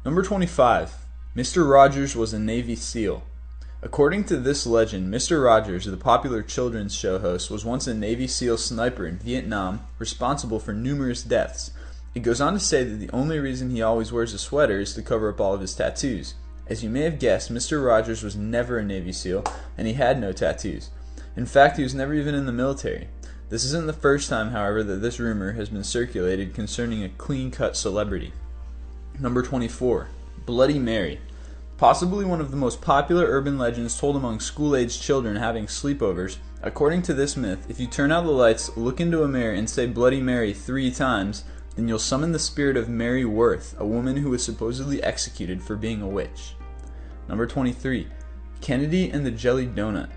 Number 25. Mr. Rogers was a Navy SEAL. According to this legend, Mr. Rogers, the popular children's show host, was once a Navy SEAL sniper in Vietnam, responsible for numerous deaths. It goes on to say that the only reason he always wears a sweater is to cover up all of his tattoos. As you may have guessed, Mr. Rogers was never a Navy SEAL, and he had no tattoos. In fact, he was never even in the military. This isn't the first time, however, that this rumor has been circulated concerning a clean-cut celebrity. Number 24. Bloody Mary. Possibly one of the most popular urban legends told among school-aged children having sleepovers. According to this myth, if you turn out the lights, look into a mirror, and say Bloody Mary 3 times, then you'll summon the spirit of Mary Worth, a woman who was supposedly executed for being a witch. Number 23. Kennedy and the Jelly Donut.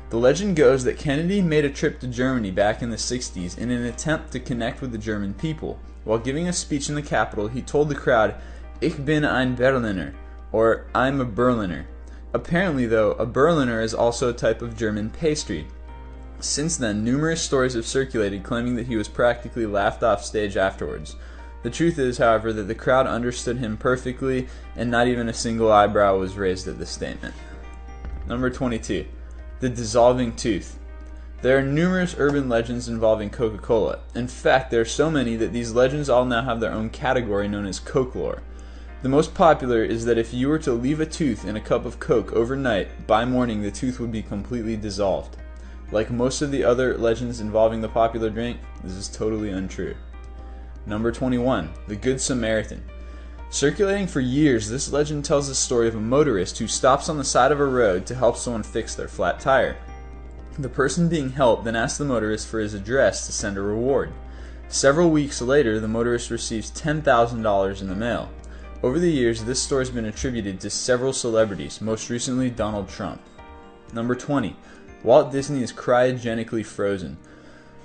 The legend goes that Kennedy made a trip to Germany back in the 60s in an attempt to connect with the German people. While giving a speech in the capital, he told the crowd, "Ich bin ein Berliner," or "I'm a Berliner." Apparently, though, a Berliner is also a type of German pastry. Since then, numerous stories have circulated claiming that he was practically laughed off stage afterwards. The truth is, however, that the crowd understood him perfectly, and not even a single eyebrow was raised at this statement. Number 22. The Dissolving Tooth. There are numerous urban legends involving Coca-Cola. In fact, there are so many that these legends all now have their own category known as Coke lore. The most popular is that if you were to leave a tooth in a cup of Coke overnight, by morning the tooth would be completely dissolved. Like most of the other legends involving the popular drink, this is totally untrue. Number 21. The Good Samaritan. Circulating for years, this legend tells the story of a motorist who stops on the side of a road to help someone fix their flat tire. The person being helped then asks the motorist for his address to send a reward. Several weeks later, the motorist receives $10,000 in the mail. Over the years, this story has been attributed to several celebrities, most recently Donald Trump. Number 20. Walt Disney is cryogenically frozen.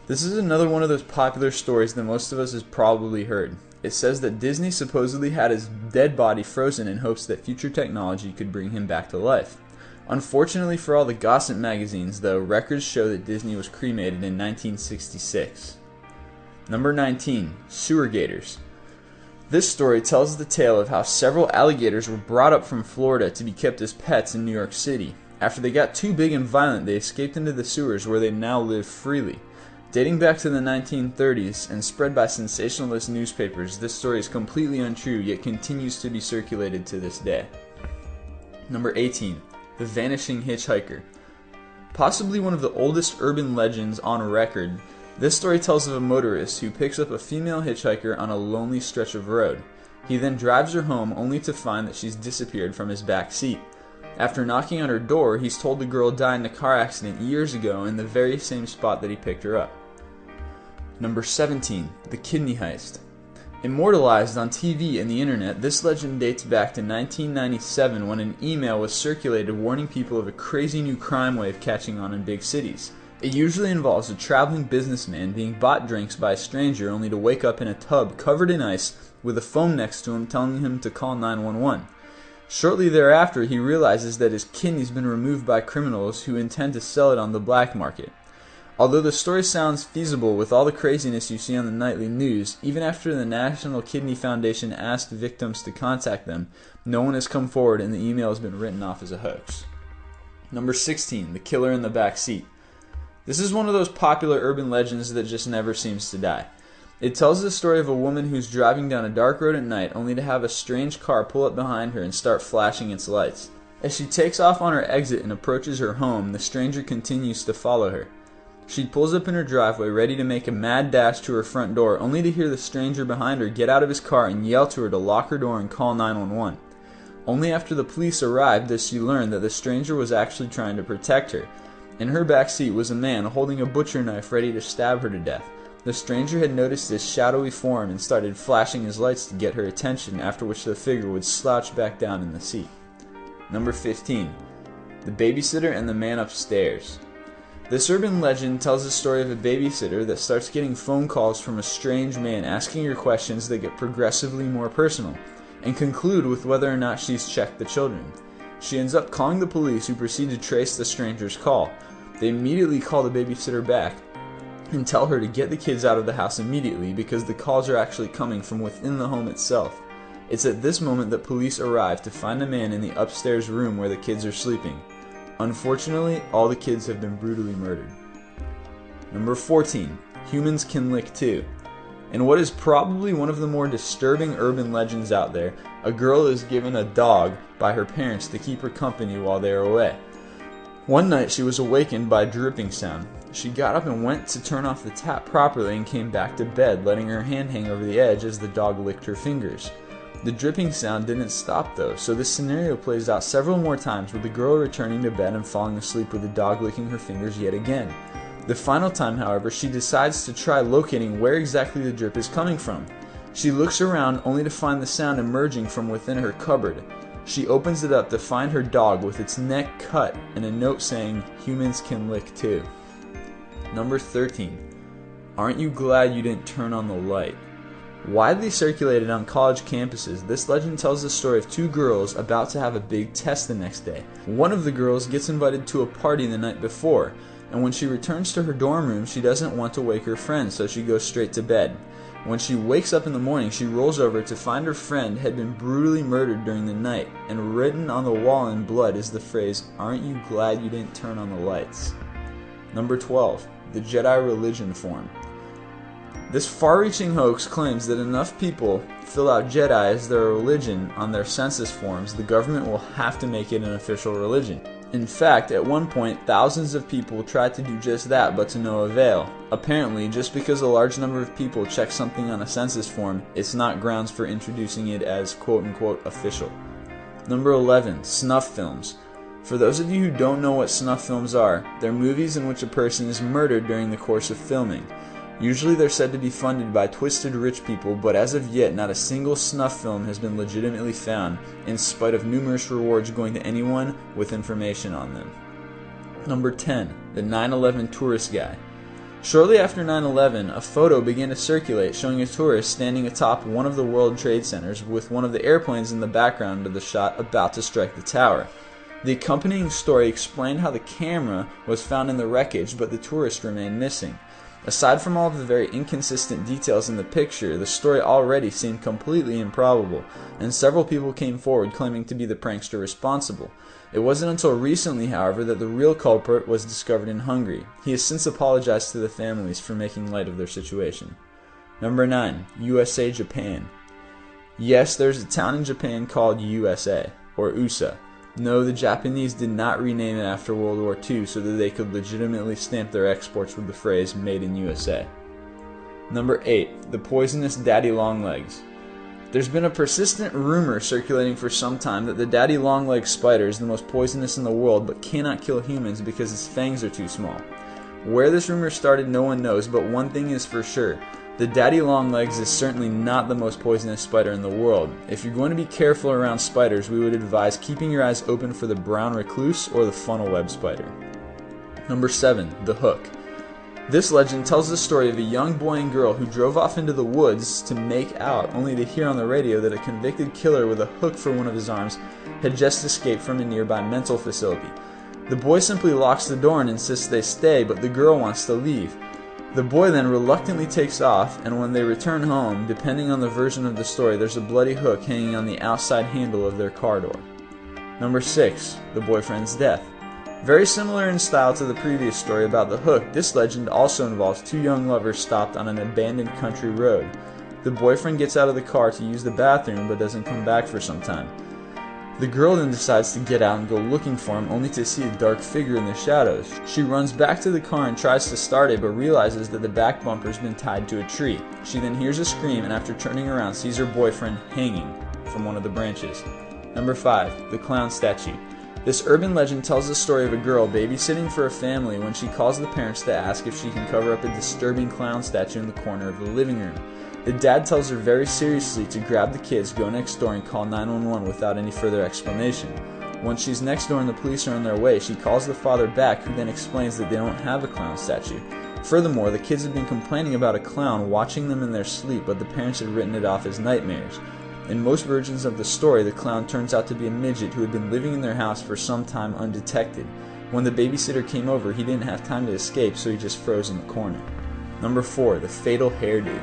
This is another one of those popular stories that most of us has probably heard. It says that Disney supposedly had his dead body frozen in hopes that future technology could bring him back to life. Unfortunately for all the gossip magazines, though, records show that Disney was cremated in 1966. Number 19. Sewer Gators. This story tells the tale of how several alligators were brought up from Florida to be kept as pets in New York City. After they got too big and violent, they escaped into the sewers where they now live freely. Dating back to the 1930s and spread by sensationalist newspapers, this story is completely untrue yet continues to be circulated to this day. Number 18. The Vanishing Hitchhiker. Possibly one of the oldest urban legends on record, this story tells of a motorist who picks up a female hitchhiker on a lonely stretch of road. He then drives her home only to find that she's disappeared from his back seat. After knocking on her door, he's told the girl died in a car accident years ago in the very same spot that he picked her up. Number 17. The Kidney Heist. Immortalized on TV and the internet, this legend dates back to 1997 when an email was circulated warning people of a crazy new crime wave catching on in big cities. It usually involves a traveling businessman being bought drinks by a stranger only to wake up in a tub covered in ice with a phone next to him telling him to call 911. Shortly thereafter, he realizes that his kidney's been removed by criminals who intend to sell it on the black market. Although the story sounds feasible with all the craziness you see on the nightly news, even after the National Kidney Foundation asked victims to contact them, no one has come forward and the email has been written off as a hoax. Number 16. The Killer in the Back Seat. This is one of those popular urban legends that just never seems to die. It tells the story of a woman who's driving down a dark road at night only to have a strange car pull up behind her and start flashing its lights. As she takes off on her exit and approaches her home, the stranger continues to follow her. She pulls up in her driveway ready to make a mad dash to her front door only to hear the stranger behind her get out of his car and yell to her to lock her door and call 911. Only after the police arrived does she learn that the stranger was actually trying to protect her. In her back seat was a man holding a butcher knife ready to stab her to death. The stranger had noticed this shadowy form and started flashing his lights to get her attention, after which the figure would slouch back down in the seat. Number 15. The Babysitter and the Man Upstairs. This urban legend tells the story of a babysitter that starts getting phone calls from a strange man asking her questions that get progressively more personal, and conclude with whether or not she's checked the children. She ends up calling the police, who proceed to trace the stranger's call. They immediately call the babysitter back and tell her to get the kids out of the house immediately because the calls are actually coming from within the home itself. It's at this moment that police arrive to find a man in the upstairs room where the kids are sleeping. Unfortunately, all the kids have been brutally murdered. Number 14. Humans can lick too. In what is probably one of the more disturbing urban legends out there, a girl is given a dog by her parents to keep her company while they are away. One night she was awakened by a dripping sound. She got up and went to turn off the tap properly and came back to bed, letting her hand hang over the edge as the dog licked her fingers. The dripping sound didn't stop though, so this scenario plays out several more times with the girl returning to bed and falling asleep with the dog licking her fingers yet again. The final time, however, she decides to try locating where exactly the drip is coming from. She looks around only to find the sound emerging from within her cupboard. She opens it up to find her dog with its neck cut and a note saying, "Humans can lick too." Number 13. Aren't you glad you didn't turn on the light? Widely circulated on college campuses, this legend tells the story of two girls about to have a big test the next day. One of the girls gets invited to a party the night before, and when she returns to her dorm room, she doesn't want to wake her friend, so she goes straight to bed. When she wakes up in the morning, she rolls over to find her friend had been brutally murdered during the night, and written on the wall in blood is the phrase, "Aren't you glad you didn't turn on the lights?" Number 12. The Jedi religion form. This far-reaching hoax claims that enough people fill out Jedi as their religion on their census forms, the government will have to make it an official religion. In fact, at one point, thousands of people tried to do just that, but to no avail. Apparently, just because a large number of people check something on a census form, it's not grounds for introducing it as quote-unquote official. Number 11. Snuff films. For those of you who don't know what snuff films are, they're movies in which a person is murdered during the course of filming. Usually they're said to be funded by twisted rich people, but as of yet, not a single snuff film has been legitimately found, in spite of numerous rewards going to anyone with information on them. Number 10. The 9/11 tourist guy. Shortly after 9/11, a photo began to circulate showing a tourist standing atop one of the World Trade Centers with one of the airplanes in the background of the shot about to strike the tower. The accompanying story explained how the camera was found in the wreckage, but the tourist remained missing. Aside from all of the very inconsistent details in the picture, the story already seemed completely improbable, and several people came forward claiming to be the prankster responsible. It wasn't until recently, however, that the real culprit was discovered in Hungary. He has since apologized to the families for making light of their situation. Number 9. USA Japan. Yes, there's a town in Japan called USA, or USA. No, the Japanese did not rename it after World War II so that they could legitimately stamp their exports with the phrase "Made in USA." Number 8. The poisonous daddy longlegs. There's been a persistent rumor circulating for some time that the daddy longlegs spider is the most poisonous in the world but cannot kill humans because its fangs are too small. Where this rumor started no one knows, but one thing is for sure. The daddy longlegs is certainly not the most poisonous spider in the world. If you're going to be careful around spiders, we would advise keeping your eyes open for the brown recluse or the funnel web spider. Number 7. The hook. This legend tells the story of a young boy and girl who drove off into the woods to make out, only to hear on the radio that a convicted killer with a hook for one of his arms had just escaped from a nearby mental facility. The boy simply locks the door and insists they stay, but the girl wants to leave. The boy then reluctantly takes off, and when they return home, depending on the version of the story, there's a bloody hook hanging on the outside handle of their car door. Number 6. The boyfriend's death. Very similar in style to the previous story about the hook, this legend also involves two young lovers stopped on an abandoned country road. The boyfriend gets out of the car to use the bathroom but doesn't come back for some time. The girl then decides to get out and go looking for him, only to see a dark figure in the shadows. She runs back to the car and tries to start it, but realizes that the back bumper's been tied to a tree. She then hears a scream and after turning around sees her boyfriend hanging from one of the branches. Number 5. The clown statue. This urban legend tells the story of a girl babysitting for a family when she calls the parents to ask if she can cover up a disturbing clown statue in the corner of the living room. The dad tells her very seriously to grab the kids, go next door, and call 911 without any further explanation. Once she's next door and the police are on their way, she calls the father back, who then explains that they don't have a clown statue. Furthermore, the kids have been complaining about a clown watching them in their sleep, but the parents had written it off as nightmares. In most versions of the story, the clown turns out to be a midget who had been living in their house for some time undetected. When the babysitter came over, he didn't have time to escape, so he just froze in the corner. Number 4. The fatal hairdo.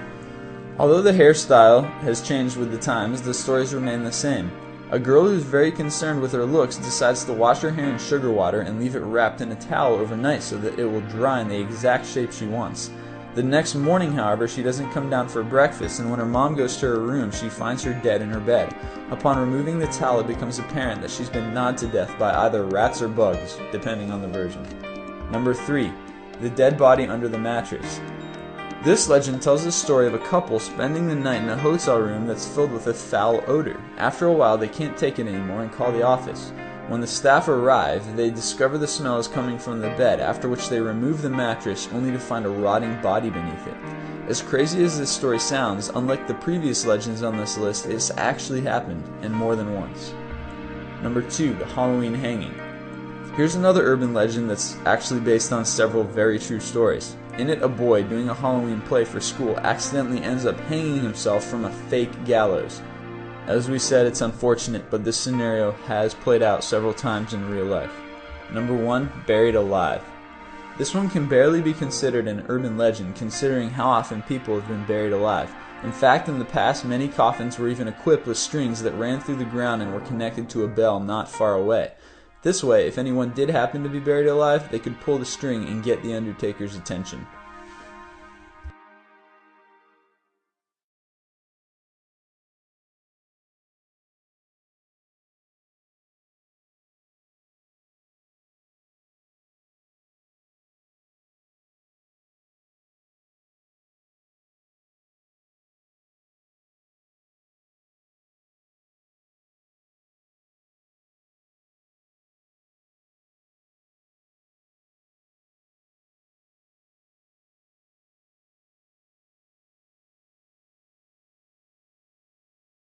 Although the hairstyle has changed with the times, the stories remain the same. A girl who's very concerned with her looks decides to wash her hair in sugar water and leave it wrapped in a towel overnight so that it will dry in the exact shape she wants. The next morning, however, she doesn't come down for breakfast, and when her mom goes to her room, she finds her dead in her bed. Upon removing the towel, it becomes apparent that she's been gnawed to death by either rats or bugs, depending on the version. Number 3. The dead body under the mattress. This legend tells the story of a couple spending the night in a hotel room that's filled with a foul odor. After a while, they can't take it anymore and call the office. When the staff arrive, they discover the smell is coming from the bed, after which they remove the mattress only to find a rotting body beneath it. As crazy as this story sounds, unlike the previous legends on this list, it's actually happened, and more than once. Number 2. The Halloween Hanging. Here's another urban legend that's actually based on several very true stories. In it, a boy doing a Halloween play for school accidentally ends up hanging himself from a fake gallows. As we said, it's unfortunate, but this scenario has played out several times in real life. Number 1. Buried alive. This one can barely be considered an urban legend, considering how often people have been buried alive. In fact, in the past, many coffins were even equipped with strings that ran through the ground and were connected to a bell not far away. This way, if anyone did happen to be buried alive, they could pull the string and get the undertaker's attention.